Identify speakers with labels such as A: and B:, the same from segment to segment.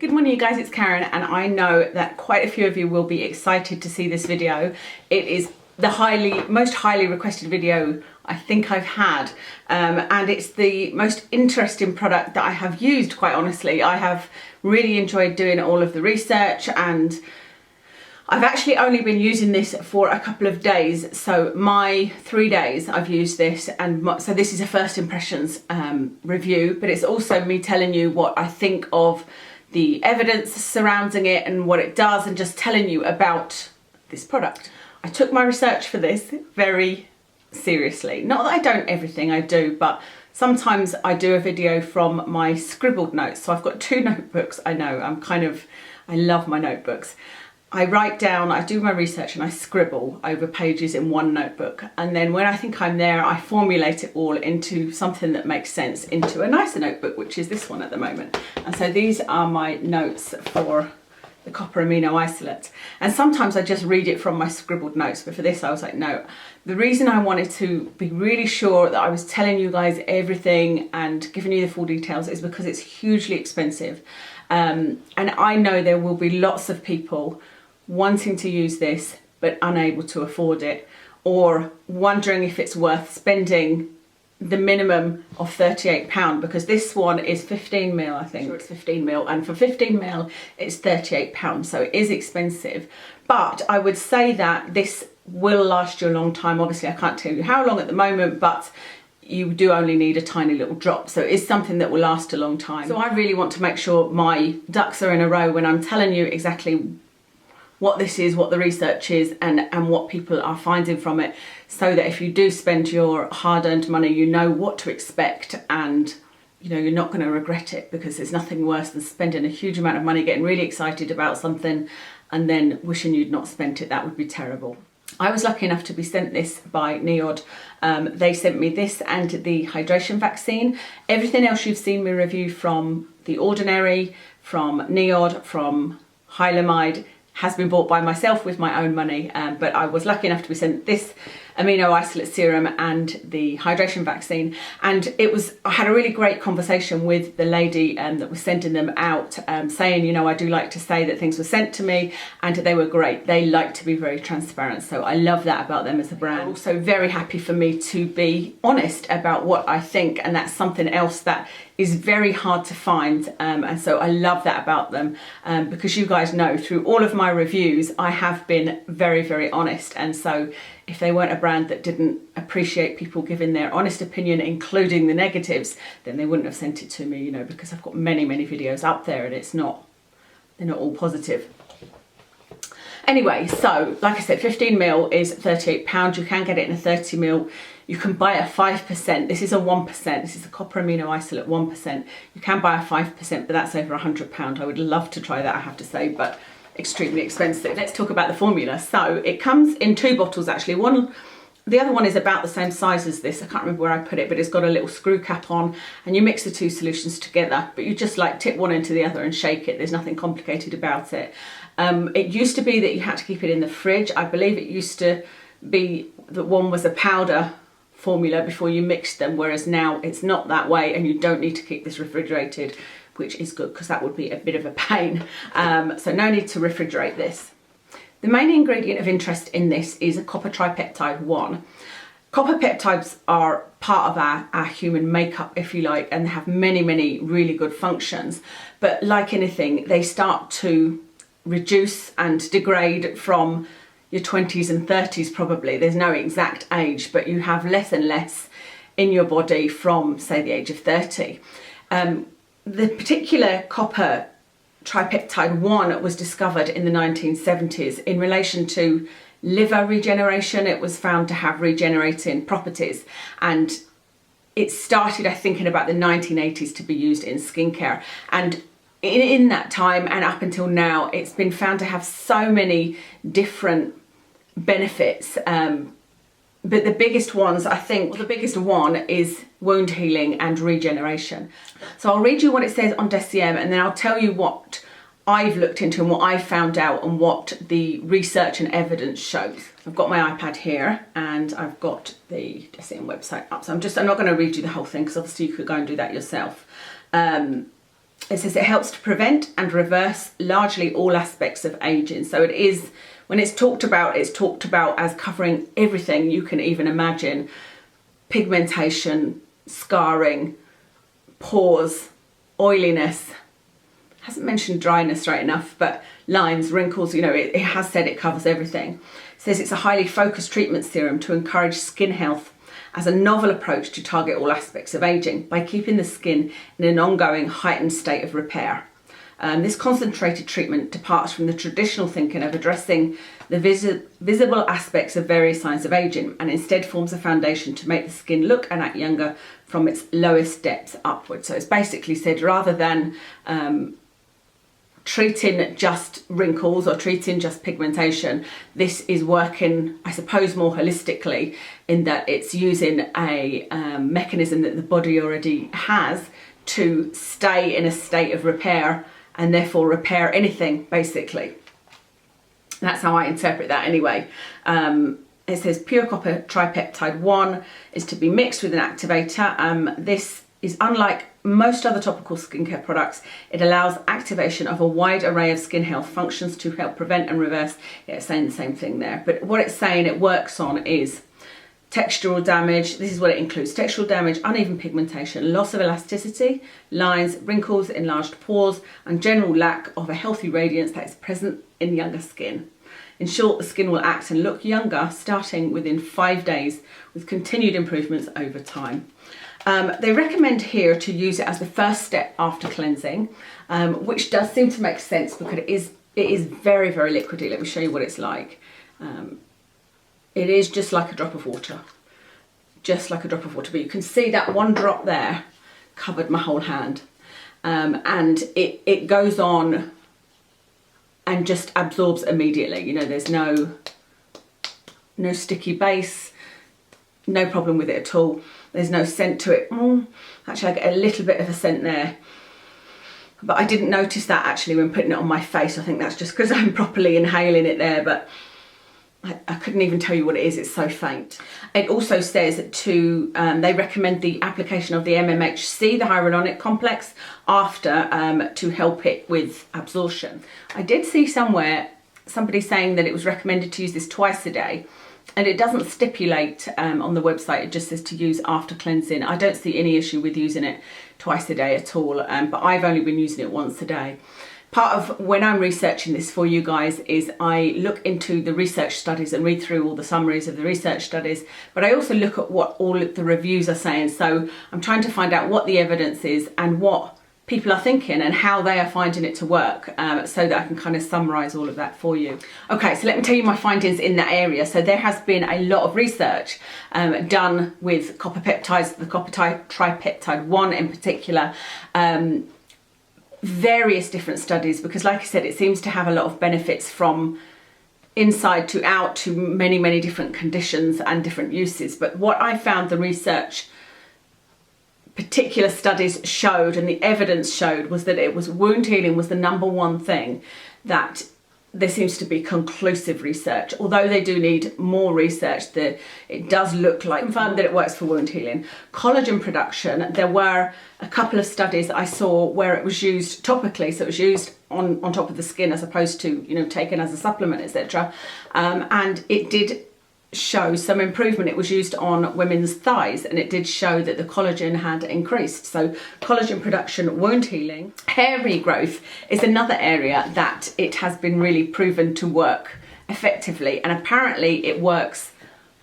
A: Good morning you guys, it's Karen, and I know that quite a few of you will be excited to see this video. It is the most highly requested video I think I've had, and it's the most interesting product that I have used, quite honestly. I have really enjoyed doing all of the research, and I've actually only been using this for a couple of days. So my 3 days I've used this, and so this is a first impressions review, but it's also me telling you what I think of the evidence surrounding it and what it does, and just telling you about this product. I took my research for this very seriously. Not that I don't everything I do, but sometimes I do a video from my scribbled notes. So I've got 2 notebooks. I know, I love my notebooks. I write down, I do my research and I scribble over pages in one notebook. And then when I think I'm there, I formulate it all into something that makes sense into a nicer notebook, which is this one at the moment. And so these are my notes for the copper amino isolate. And sometimes I just read it from my scribbled notes, but for this I was like, no. The reason I wanted to be really sure that I was telling you guys everything and giving you the full details is because it's hugely expensive. And I know there will be lots of people wanting to use this but unable to afford it, or wondering if it's worth spending the minimum of £38, because this one is 15ml, I think. Sure, it's 15ml, and for 15ml it's £38, so it is expensive. But I would say that this will last you a long time. Obviously I can't tell you how long at the moment, but you do only need a tiny little drop, so it is something that will last a long time. So I really want to make sure my ducks are in a row when I'm telling you exactly what this is, what the research is, and what people are finding from it, so that if you do spend your hard-earned money, you know what to expect, and you know you're not going to regret it, because there's nothing worse than spending a huge amount of money, getting really excited about something, and then wishing you'd not spent it. That would be terrible. I was lucky enough to be sent this by NIOD. They sent me this and the hydration vaccine. Everything else you've seen me review from The Ordinary, from NIOD, from Hylamide, has been bought by myself with my own money, but I was lucky enough to be sent this amino isolate serum and the hydration vaccine. And I had a really great conversation with the lady that was sending them out, saying, you know, I do like to say that things were sent to me, and they were great. They like to be very transparent, so I love that about them as a brand. Also very happy for me to be honest about what I think, and that's something else that is very hard to find, and so I love that about them, because you guys know through all of my reviews I have been very, very honest. And so if they weren't a brand that didn't appreciate people giving their honest opinion, including the negatives, then they wouldn't have sent it to me, you know, because I've got many videos up there and they're not all positive. Anyway, so like I said, 15ml is £38. You can get it in a 30ml. You can buy a 5%. This is a 1%. This is a copper amino isolate 1%. You can buy a 5%, but that's over £100. I would love to try that, I have to say, but extremely expensive. Let's talk about the formula. So it comes in 2 bottles actually. The other one is about the same size as this. I can't remember where I put it, but it's got a little screw cap on, and you mix the 2 solutions together, but you just like tip one into the other and shake it. There's nothing complicated about it. It used to be that you had to keep it in the fridge. I believe it used to be that one was a powder formula before you mixed them, whereas now it's not that way, and you don't need to keep this refrigerated, which is good because that would be a bit of a pain. So no need to refrigerate this. The main ingredient of interest in this is a copper tripeptide 1. Copper peptides are part of our human makeup, if you like, and they have many really good functions. But like anything, they start to reduce and degrade from your 20s and 30s probably. There's no exact age, but you have less and less in your body from, say, the age of 30. The particular copper tripeptide 1 was discovered in the 1970s in relation to liver regeneration. It was found to have regenerating properties, and it started, I think, in about the 1980s to be used in skincare. And in that time and up until now, it's been found to have so many different benefits. But the biggest ones, I think, well, the biggest one is wound healing and regeneration. So I'll read you what it says on DCM, and then I'll tell you what I've looked into and what I found out and what the research and evidence shows. I've got my iPad here and I've got the DCM website up. So I'm not going to read you the whole thing, because obviously you could go and do that yourself. It says it helps to prevent and reverse largely all aspects of aging. So it is, when it's talked about as covering everything you can even imagine. Pigmentation, scarring, pores, oiliness. Hasn't mentioned dryness right enough, but lines, wrinkles, you know, it has said it covers everything. It says it's a highly focused treatment serum to encourage skin health as a novel approach to target all aspects of aging by keeping the skin in an ongoing heightened state of repair. This concentrated treatment departs from the traditional thinking of addressing the visible aspects of various signs of aging, and instead forms a foundation to make the skin look and act younger from its lowest depths upwards. So it's basically said, rather than treating just wrinkles or treating just pigmentation, this is working, I suppose, more holistically, in that it's using a mechanism that the body already has to stay in a state of repair, and therefore repair anything, basically. That's how I interpret that anyway. It says pure copper tripeptide 1 is to be mixed with an activator. This is unlike most other topical skincare products. It allows activation of a wide array of skin health functions to help prevent and reverse. Yeah, it's saying the same thing there. But what it's saying it works on is textural damage. This is what it includes: textural damage, uneven pigmentation, loss of elasticity, lines, wrinkles, enlarged pores, and general lack of a healthy radiance that is present in younger skin. In short, the skin will act and look younger starting within 5 days, with continued improvements over time. They recommend here to use it as the first step after cleansing, which does seem to make sense because it is very, very liquidy. Let me show you what it's like. It is just like a drop of water, but you can see that one drop there covered my whole hand, and it goes on and just absorbs immediately. You know, there's no sticky base, no problem with it at all. There's no scent to it. Actually, I get a little bit of a scent there, but I didn't notice that actually when putting it on my face. I think that's just because I'm properly inhaling it there, but I couldn't even tell you what it is, it's so faint. It also says they recommend the application of the MMHC, the hyaluronic complex, after to help it with absorption. I did see somewhere somebody saying that it was recommended to use this twice a day, and it doesn't stipulate on the website, it just says to use after cleansing. I don't see any issue with using it twice a day at all, but I've only been using it once a day. Part of when I'm researching this for you guys is I look into the research studies and read through all the summaries of the research studies, but I also look at what all of the reviews are saying. So I'm trying to find out what the evidence is and what people are thinking and how they are finding it to work, so that I can kind of summarise all of that for you. Okay, so let me tell you my findings in that area. So there has been a lot of research done with copper peptides, the copper tripeptide 1 in particular, various different studies, because like I said, it seems to have a lot of benefits from inside to out to many, many different conditions and different uses. But what I found the research particular studies showed and the evidence showed was that it was wound healing was the #1 thing that there seems to be conclusive research. Although they do need more research, that it does look like confirmed that it works for wound healing. Collagen production, there were a couple of studies I saw where it was used topically, so it was used on top of the skin as opposed to, you know, taken as a supplement, etc. And it did show some improvement. It was used on women's thighs and it did show that the collagen had increased. So collagen production, wound healing. Hair regrowth is another area that it has been really proven to work effectively, and apparently it works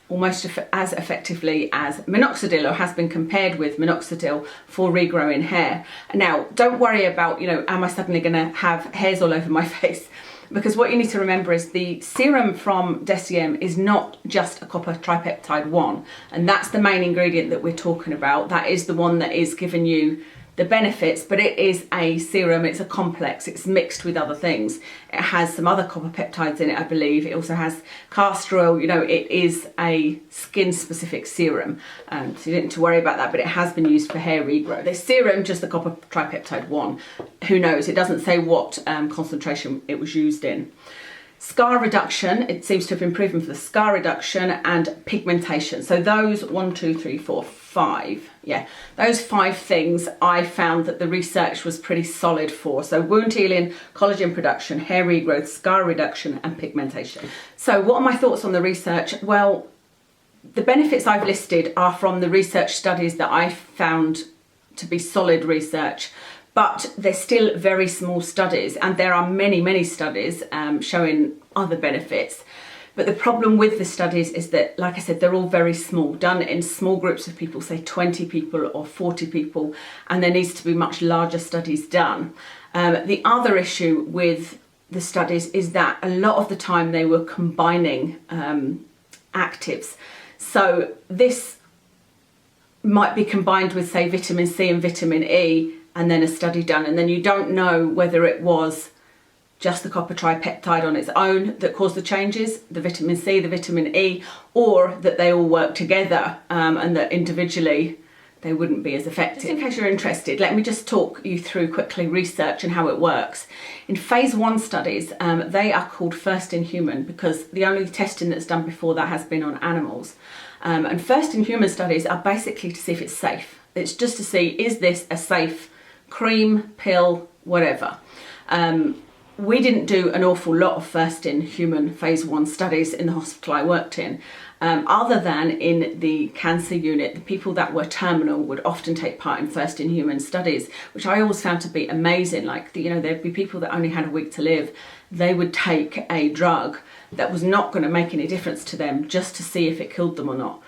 A: almost as effectively as minoxidil, or has been compared with minoxidil for regrowing hair. Now, don't worry about, you know, am I suddenly going to have hairs all over my face? Because what you need to remember is the serum from Deciem is not just a copper tripeptide 1, and that's the main ingredient that we're talking about. That is the one that is giving you the benefits, but it is a serum, it's a complex, it's mixed with other things. It has some other copper peptides in it, I believe. It also has castor oil, you know, it is a skin specific serum. So you don't need to worry about that, but it has been used for hair regrowth. This serum, just the copper tripeptide 1, who knows, it doesn't say what concentration it was used in. Scar reduction, it seems to have been proven for the scar reduction and pigmentation. So those 1, 2, 3, 4, 5. Yeah, those 5 things I found that the research was pretty solid for. So wound healing, collagen production, hair regrowth, scar reduction and pigmentation. So what are my thoughts on the research? Well, the benefits I've listed are from the research studies that I found to be solid research, but they're still very small studies, and there are many studies showing other benefits. But the problem with the studies is that, like I said, they're all very small, done in small groups of people, say 20 people or 40 people, and there needs to be much larger studies done. The other issue with the studies is that a lot of the time they were combining actives. So this might be combined with, say, vitamin C and vitamin E, and then a study done, and then you don't know whether it was just the copper tripeptide on its own that caused the changes, the vitamin C, the vitamin E, or that they all work together and that individually they wouldn't be as effective. Just in case you're interested, let me just talk you through quickly research and how it works. In phase 1 studies, they are called first in human because the only testing that's done before that has been on animals. And first in human studies are basically to see if it's safe. It's just to see, is this a safe cream, pill, whatever. We didn't do an awful lot of first in human phase 1 studies in the hospital I worked in, other than in the cancer unit. The people that were terminal would often take part in first in human studies, which I always found to be amazing. Like, you know, there'd be people that only had a week to live. They would take a drug that was not going to make any difference to them just to see if it killed them or not,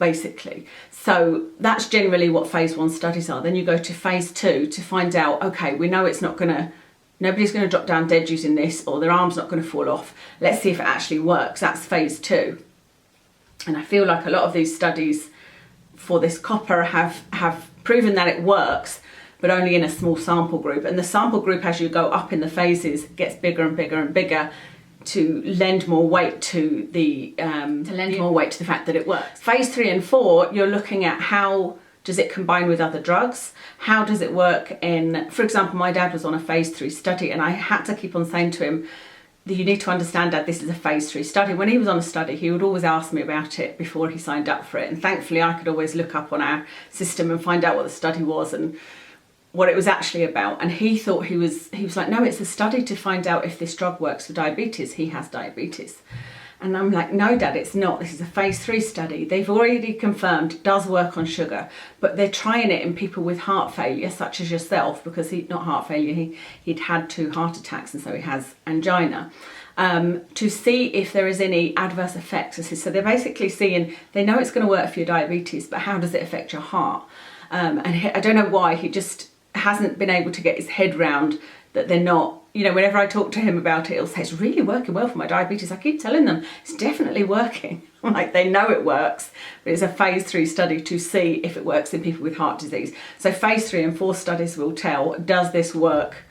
A: basically. So that's generally what phase 1 studies are. Then you go to phase 2 to find out, okay, we know it's not going to, nobody's going to drop down dead using this, or their arm's not going to fall off. Let's see if it actually works. That's phase 2. And I feel like a lot of these studies for this copper have proven that it works, but only in a small sample group. And the sample group, as you go up in the phases, gets bigger and bigger and bigger to lend more weight to the fact that it works. Phase 3 and 4, you're looking at how does it combine with other drugs? How does it work in, for example, my dad was on a phase 3 study, and I had to keep on saying to him, you need to understand, Dad, this is a phase 3 study. When he was on a study, he would always ask me about it before he signed up for it. And thankfully, I could always look up on our system and find out what the study was and what it was actually about. And he thought he was like, no, it's a study to find out if this drug works for diabetes. He has diabetes. And I'm like, no, Dad, it's not. This is a phase 3 study. They've already confirmed it does work on sugar, but they're trying it in people with heart failure, such as yourself, because not heart failure, he'd had 2 heart attacks, and so he has angina, to see if there is any adverse effects. So they're basically seeing, they know it's going to work for your diabetes, but how does it affect your heart? And I don't know why, he just hasn't been able to get his head round that they're not, you know, whenever I talk to him about it, he'll say, it's really working well for my diabetes. I keep telling them, it's definitely working. Like, they know it works, but it's a phase 3 study to see if it works in people with heart disease. So phase 3 and 4 studies will tell, does this work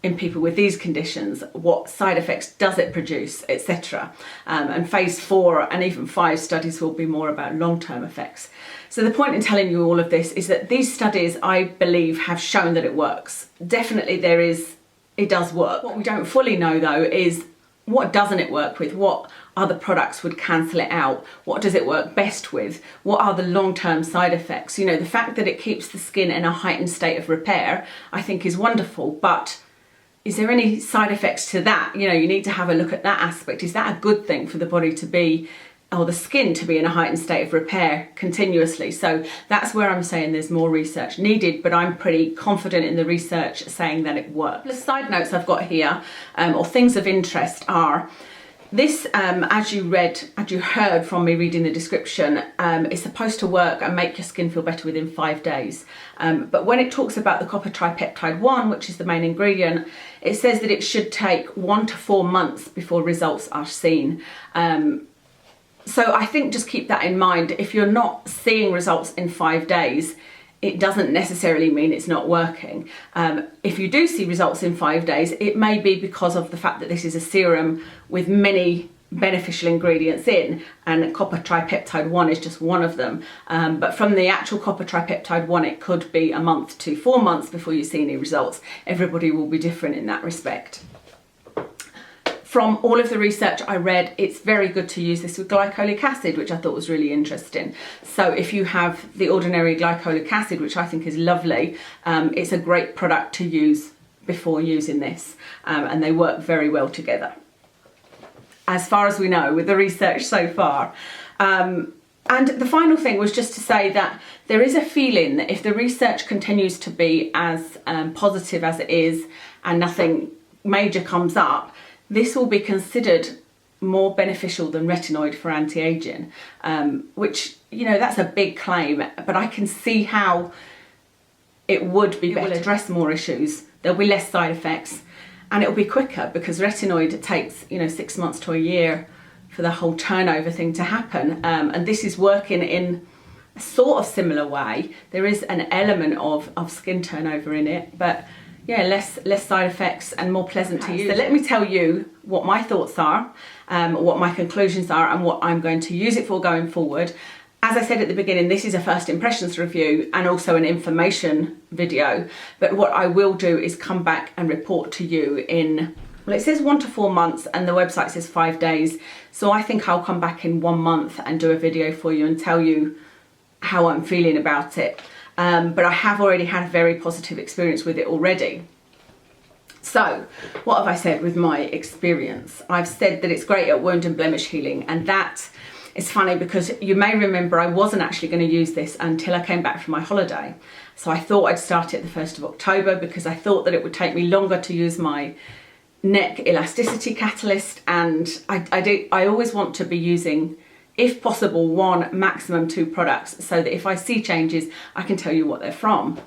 A: in people with these conditions? What side effects does it produce, etc. And phase 4 and even 5 studies will be more about long-term effects. So the point in telling you all of this is that these studies, I believe, have shown that it works. Definitely it does work. What we don't fully know though is what doesn't it work with? What other products would cancel it out? What does it work best with? What are the long-term side effects? You know, the fact that it keeps the skin in a heightened state of repair, I think is wonderful, but is there any side effects to that? You know, you need to have a look at that aspect. Is that a good thing for the body to be, or the skin to be in a heightened state of repair continuously? So that's where I'm saying there's more research needed, but I'm pretty confident in the research saying that it works. The side notes I've got here, or things of interest, are this, as you heard from me reading the description, is supposed to work and make your skin feel better within 5 days. But when it talks about the copper tripeptide 1, which is the main ingredient, it says that it should take 1 to 4 months before results are seen. So I think just keep that in mind. If you're not seeing results in 5 days, it doesn't necessarily mean it's not working. If you do see results in 5 days, it may be because of the fact that this is a serum with many beneficial ingredients in, and copper tripeptide 1 is just one of them. But from the actual copper tripeptide 1, it could be a month to 4 months before you see any results. Everybody will be different in that respect. from all of the research I read, it's very good to use this with glycolic acid, which I thought was really interesting. So if you have the ordinary glycolic acid, which I think is lovely, it's a great product to use before using this, and they work very well together, as far as we know with the research so far. And the final thing was just to say that there is a feeling that if the research continues to be as positive as it is and nothing major comes up, this will be considered more beneficial than retinoid for anti-aging, which, you know, that's a big claim, but I can see how it would be better. It will address more issues, there'll be less side effects, and it'll be quicker, because retinoid takes, you know, 6 months to a year for the whole turnover thing to happen, and this is working in a sort of similar way. There is an element of skin turnover in it, but yeah, less side effects and more pleasant to use. So let me tell you what my thoughts are, what my conclusions are, and what I'm going to use it for going forward. As I said at the beginning, this is a first impressions review and also an information video, but what I will do is come back and report to you in, well, it says 1 to 4 months and the website says 5 days. So I think I'll come back in 1 month and do a video for you and tell you how I'm feeling about it. But I have already had a very positive experience with it already. So what have I said with my experience? I've said that it's great at wound and blemish healing, and that is funny because you may remember I wasn't actually going to use this until I came back from my holiday. So I thought I'd start it the 1st of October because I thought that it would take me longer to use my neck elasticity catalyst, and I always want to be using, if possible, 1, maximum 2 products, so that if I see changes I can tell you what they're from.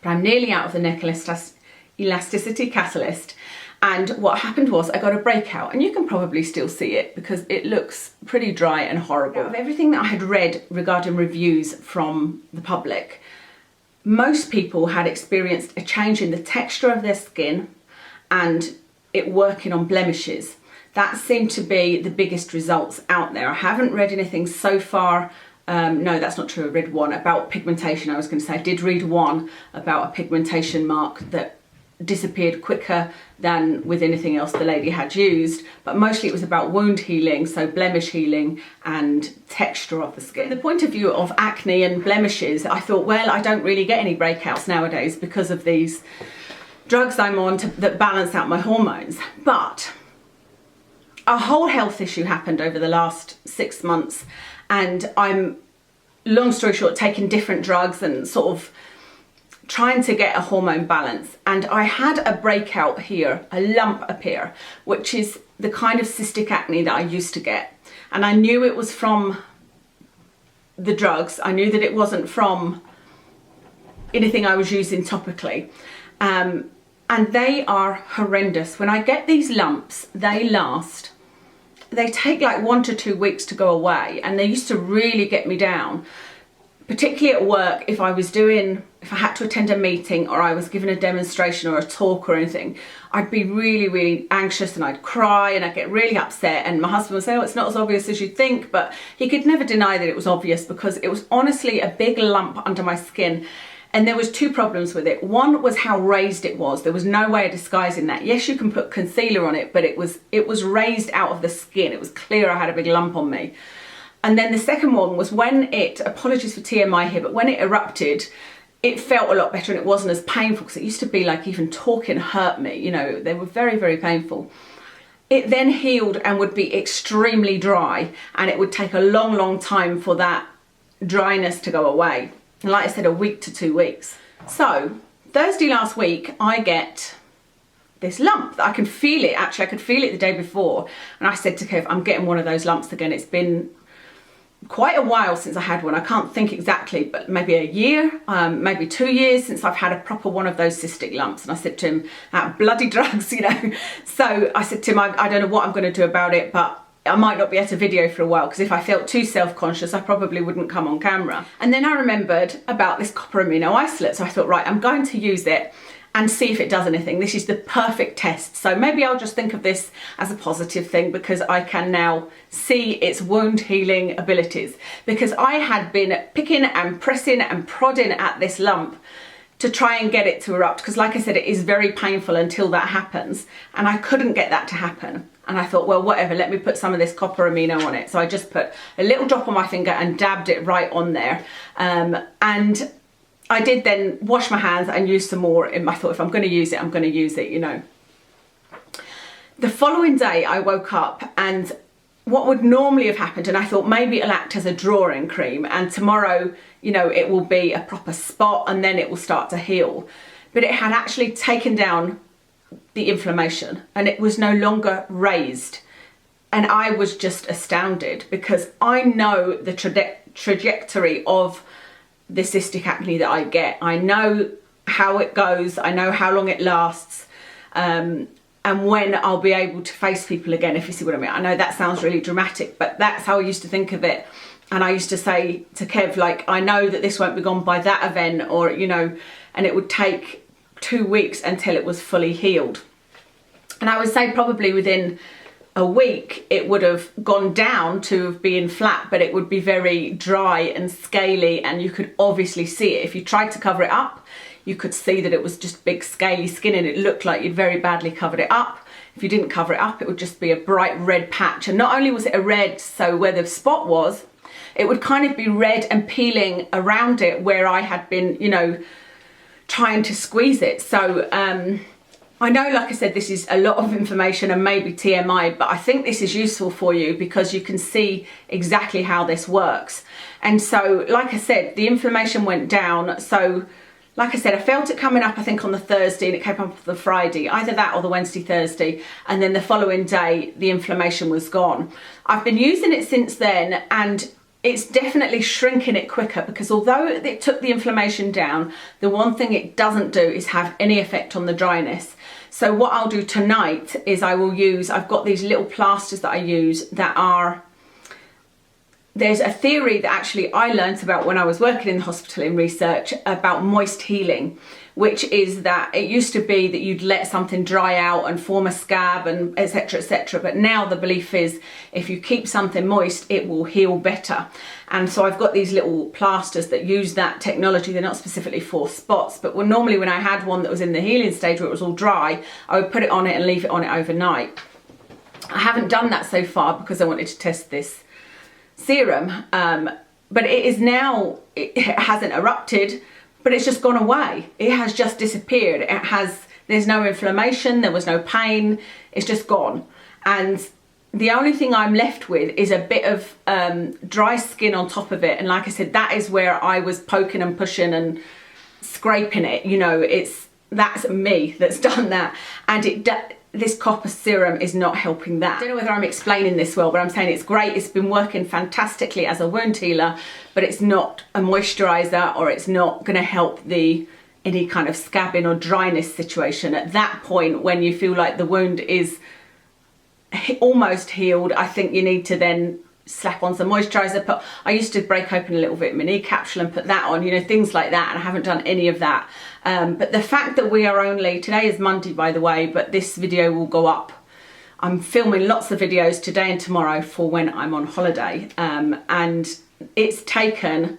A: But I'm nearly out of the neck elasticity catalyst, and what happened was I got a breakout, and you can probably still see it because it looks pretty dry and horrible. Out of everything that I had read regarding reviews from the public, most people had experienced a change in the texture of their skin and it working on blemishes. That seemed to be the biggest results out there. I haven't read anything so far, no, that's not true, I read one about pigmentation. I was going to say I did read one about a pigmentation mark that disappeared quicker than with anything else the lady had used, but mostly it was about wound healing, so blemish healing and texture of the skin. From the point of view of acne and blemishes, I thought, well, I don't really get any breakouts nowadays because of these drugs I'm on that balance out my hormones. But a whole health issue happened over the last 6 months, and I'm, long story short, taking different drugs and sort of trying to get a hormone balance, and I had a breakout here, a lump appear, which is the kind of cystic acne that I used to get, and I knew it was from the drugs. I knew that it wasn't from anything I was using topically, and they are horrendous. When I get these lumps, they take like 1 to 2 weeks to go away, and they used to really get me down, particularly at work. If I had to attend a meeting or I was given a demonstration or a talk or anything, I'd be really, really anxious, and I'd cry and I'd get really upset, and my husband would say, oh, it's not as obvious as you think, but he could never deny that it was obvious, because it was honestly a big lump under my skin. And there was 2 problems with it. One was how raised it was. There was no way of disguising that. Yes, you can put concealer on it, but it was raised out of the skin. It was clear I had a big lump on me. And then the second one was when it, apologies for TMI here, but when it erupted, it felt a lot better and it wasn't as painful, because it used to be like even talking hurt me, you know, they were very, very painful. It then healed and would be extremely dry, and it would take a long, long time for that dryness to go away. And like I said, a week to 2 weeks. So Thursday last week, I get this lump. I can feel it, actually. I could feel it the day before. And I said to Kev, I'm getting one of those lumps again. It's been quite a while since I had one. I can't think exactly, but maybe a year, maybe 2 years since I've had a proper one of those cystic lumps. And I said to him, bloody drugs, you know. So I said to him, I don't know what I'm going to do about it, but I might not be able to video for a while, because if I felt too self-conscious, I probably wouldn't come on camera. And then I remembered about this copper amino isolate. So I thought, right, I'm going to use it and see if it does anything. This is the perfect test. So maybe I'll just think of this as a positive thing, because I can now see its wound healing abilities. Because I had been picking and pressing and prodding at this lump to try and get it to erupt, because like I said, it is very painful until that happens, and I couldn't get that to happen. And I thought, well, whatever, let me put some of this copper amino on it. So I just put a little drop on my finger and dabbed it right on there. And I did then wash my hands and use some more. And I thought, if I'm going to use it, I'm going to use it, you know. The following day I woke up, and what would normally have happened, and I thought maybe it'll act as a drawing cream, and tomorrow, you know, it will be a proper spot and then it will start to heal. But it had actually taken down the inflammation and it was no longer raised. And I was just astounded, because I know the trajectory of the cystic acne that I get. I know how it goes, I know how long it lasts, and when I'll be able to face people again, if you see what I mean. I know that sounds really dramatic, but that's how I used to think of it. And I used to say to Kev, like, I know that this won't be gone by that event, or, you know, and it would take 2 weeks until it was fully healed. And I would say probably within a week, it would have gone down to being flat, but it would be very dry and scaly, and you could obviously see it. If you tried to cover it up, you could see that it was just big scaly skin, and it looked like you'd very badly covered it up. If you didn't cover it up, it would just be a bright red patch. And not only was it a red, so where the spot was, it would kind of be red and peeling around it where I had been, you know, trying to squeeze it. So I know, like I said, this is a lot of information and maybe TMI, but I think this is useful for you because you can see exactly how this works. And so, like I said, the inflammation went down. So, like I said, I felt it coming up, I think, on the Thursday, and it came up the Friday, either that or the Wednesday, Thursday. And then the following day, the inflammation was gone. I've been using it since then, and it's definitely shrinking it quicker, because although it took the inflammation down, the one thing it doesn't do is have any effect on the dryness. So what I'll do tonight is I will use, I've got these little plasters that I use that are, there's a theory that actually I learnt about when I was working in the hospital in research about moist healing, which is that it used to be that you'd let something dry out and form a scab and etc, etc. But now the belief is if you keep something moist, it will heal better. And so I've got these little plasters that use that technology. They're not specifically for spots, but normally when I had one that was in the healing stage where it was all dry, I would put it on it and leave it on it overnight. I haven't done that so far because I wanted to test this serum, but it is now, it hasn't erupted, but it's just gone away. It has just disappeared. There's no inflammation, there was no pain, it's just gone. And the only thing I'm left with is a bit of dry skin on top of it. And like I said, that is where I was poking and pushing and scraping it, you know, that's me that's done that. And this copper serum is not helping that. I don't know whether I'm explaining this well, but I'm saying it's great. It's been working fantastically as a wound healer, but it's not a moisturizer, or it's not going to help any kind of scabbing or dryness situation. At that point, when you feel like the wound is almost healed, I think you need to then slap on some moisturizer. I used to break open a little vitamin E capsule and put that on, you know, things like that, and I haven't done any of that. But the fact that we are only, today is Monday by the way, but this video will go up. I'm filming lots of videos today and tomorrow for when I'm on holiday, and it's taken,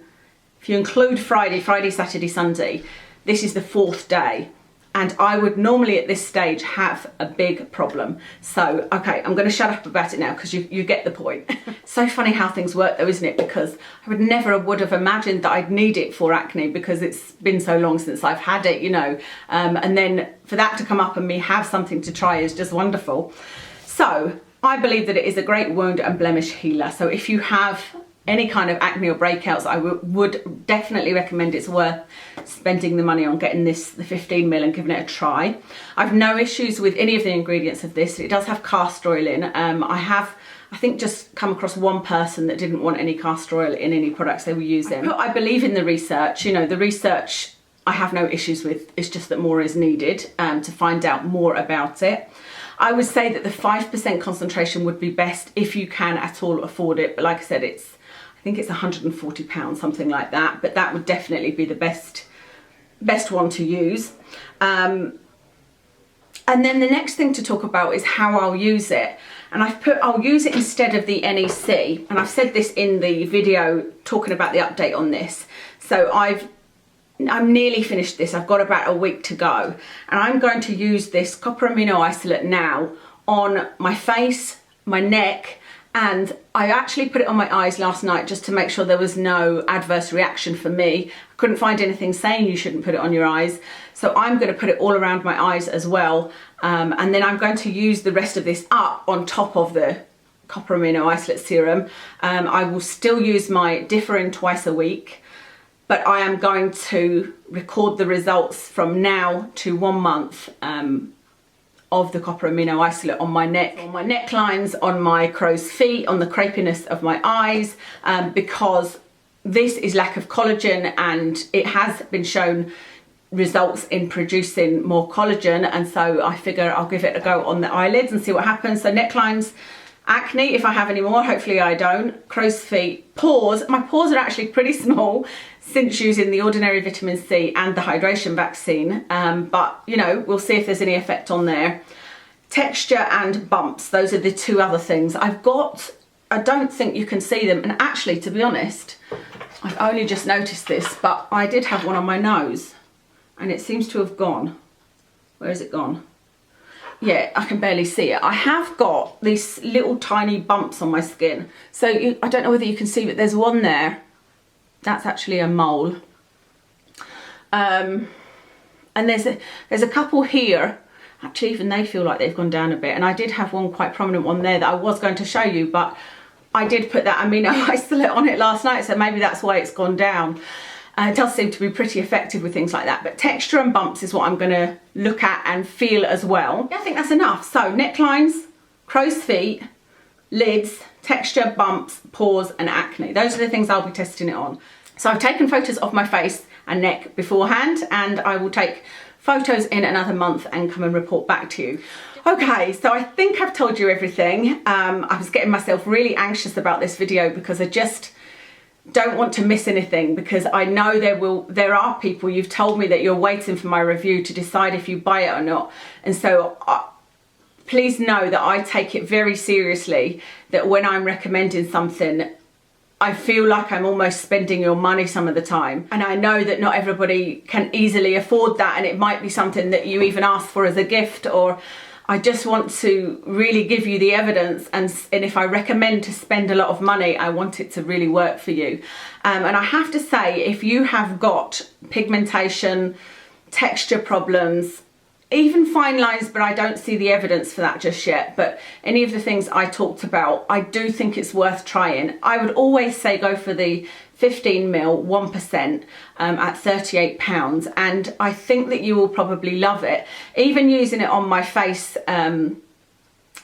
A: if you include Friday, Saturday, Sunday, this is the 4th day. And I would normally at this stage have a big problem. So, okay, I'm going to shut up about it now because you get the point. So funny how things work though, isn't it? Because I would have imagined that I'd need it for acne because it's been so long since I've had it, you know. And then for that to come up and me have something to try is just wonderful. So I believe that it is a great wound and blemish healer. So if you have any kind of acne or breakouts, I would definitely recommend it's worth spending the money on getting this, the 15ml, and giving it a try. I've no issues with any of the ingredients of this. It does have castor oil in. I think just come across one person that didn't want any castor oil in any products they were using. I believe in the research. You know, the research I have no issues with. It's just that more is needed to find out more about it. I would say that the 5% concentration would be best if you can at all afford it. But like I said, I think it's £140, something like that. But that would definitely be the best one to use. And then the next thing to talk about is how I'll use it. And I'll use it instead of the NEC. And I've said this in the video talking about the update on this. So I've I'm nearly finished this. I've got about a week to go, and I'm going to use this copper amino isolate now on my face, my neck, and I actually put it on my eyes last night just to make sure there was no adverse reaction for me. I couldn't find anything saying you shouldn't put it on your eyes. So I'm going to put it all around my eyes as well. And then I'm going to use the rest of this up on top of the copper amino isolate serum. I will still use my differing twice a week, but I am going to record the results from now to 1 month of the copper amino isolate on my neck, on my necklines, on my crow's feet, on the crepiness of my eyes, because this is lack of collagen, and it has been shown results in producing more collagen, and so I figure I'll give it a go on the eyelids and see what happens. So necklines, acne, if I have any more, hopefully I don't, crow's feet, pores. My pores are actually pretty small since using the ordinary vitamin C and the hydration vaccine, but you know, we'll see if there's any effect on there. Texture and bumps, those are the two other things I've got. I don't think you can see them, and actually, to be honest, I've only just noticed this, but I did have one on my nose and it seems to have gone. Where has it gone? Yeah, I can barely see it. I have got these little tiny bumps on my skin. So I don't know whether you can see, but there's one there. That's actually a mole. And there's a couple here. Actually, even they feel like they've gone down a bit. And I did have one quite prominent one there that I was going to show you, but I did put that amino isolate on it last night, so maybe that's why it's gone down. It does seem to be pretty effective with things like that, but texture and bumps is what I'm going to look at and feel as well. I think that's enough. So necklines, crow's feet, lids, texture, bumps, pores and acne. Those are the things I'll be testing it on. So I've taken photos of my face and neck beforehand, and I will take photos in another month and come and report back to you. Okay, so I think I've told you everything. I was getting myself really anxious about this video because I just don't want to miss anything, because I know there are people, you've told me that you're waiting for my review to decide if you buy it or not, and so please know that I take it very seriously, that when I'm recommending something, I feel like I'm almost spending your money some of the time, and I know that not everybody can easily afford that, and it might be something that you even ask for as a gift, or I just want to really give you the evidence, and if I recommend to spend a lot of money, I want it to really work for you. And I have to say, if you have got pigmentation, texture problems, even fine lines, but I don't see the evidence for that just yet, but any of the things I talked about, I do think it's worth trying. I would always say go for the 15ml 1% at £38, and I think that you will probably love it. Even using it on my face, like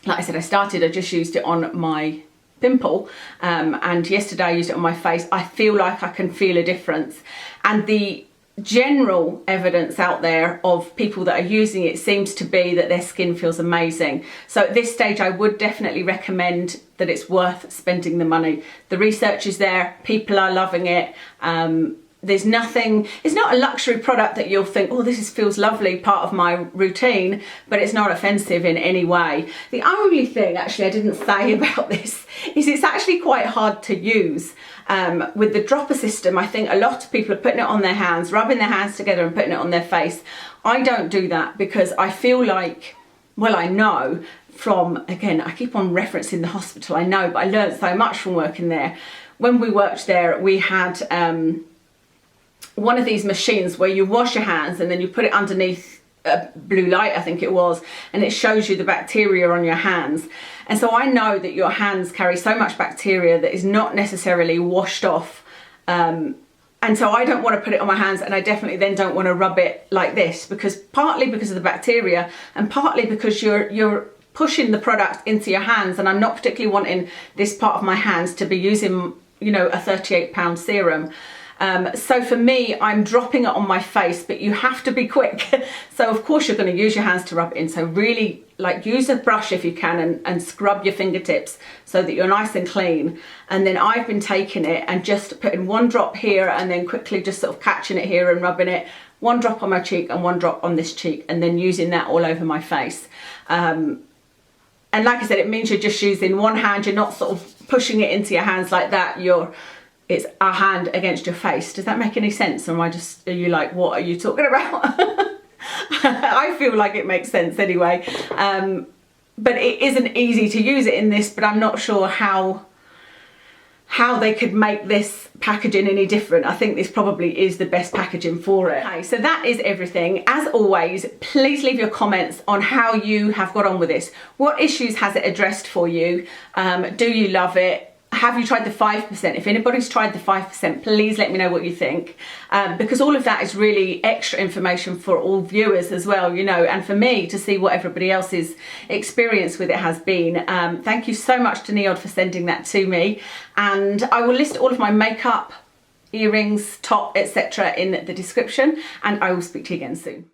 A: I said, I just used it on my pimple, and yesterday I used it on my face. I feel like I can feel a difference, and the general evidence out there of people that are using it seems to be that their skin feels amazing. So at this stage I would definitely recommend that it's worth spending the money. The research is there, people are loving it. There's nothing, it's not a luxury product that you'll think, oh, this feels lovely, part of my routine, but it's not offensive in any way. The only thing actually I didn't say about this is it's actually quite hard to use. With the dropper system, I think a lot of people are putting it on their hands, rubbing their hands together and putting it on their face. I don't do that because I feel like, well, I know from, again, I keep on referencing the hospital, I know, but I learned so much from working there. When we worked there, we had one of these machines where you wash your hands and then you put it underneath blue light, I think it was, and it shows you the bacteria on your hands. And so I know that your hands carry so much bacteria that is not necessarily washed off, and so I don't want to put it on my hands, and I definitely then don't want to rub it like this, because partly because of the bacteria and partly because you're pushing the product into your hands, and I'm not particularly wanting this part of my hands to be using, you know, a £38 serum. So for me, I'm dropping it on my face, but you have to be quick. So of course you're going to use your hands to rub it in. So really, like, use a brush if you can and scrub your fingertips so that you're nice and clean. And then I've been taking it and just putting one drop here and then quickly just sort of catching it here and rubbing it. One drop on my cheek and one drop on this cheek, and then using that all over my face. And like I said, it means you're just using one hand. You're not sort of pushing it into your hands like that. it's a hand against your face. Does that make any sense? Or are you like, what are you talking about? I feel like it makes sense anyway. But it isn't easy to use it in this, but I'm not sure how they could make this packaging any different. I think this probably is the best packaging for it. Okay, so that is everything. As always, please leave your comments on how you have got on with this. What issues has it addressed for you? Do you love it? Have you tried the 5%? If anybody's tried the 5%, please let me know what you think, because all of that is really extra information for all viewers as well, you know, and for me to see what everybody else's experience with it has been. Thank you so much to NIOD for sending that to me, and I will list all of my makeup, earrings, top, etc. in the description, and I will speak to you again soon.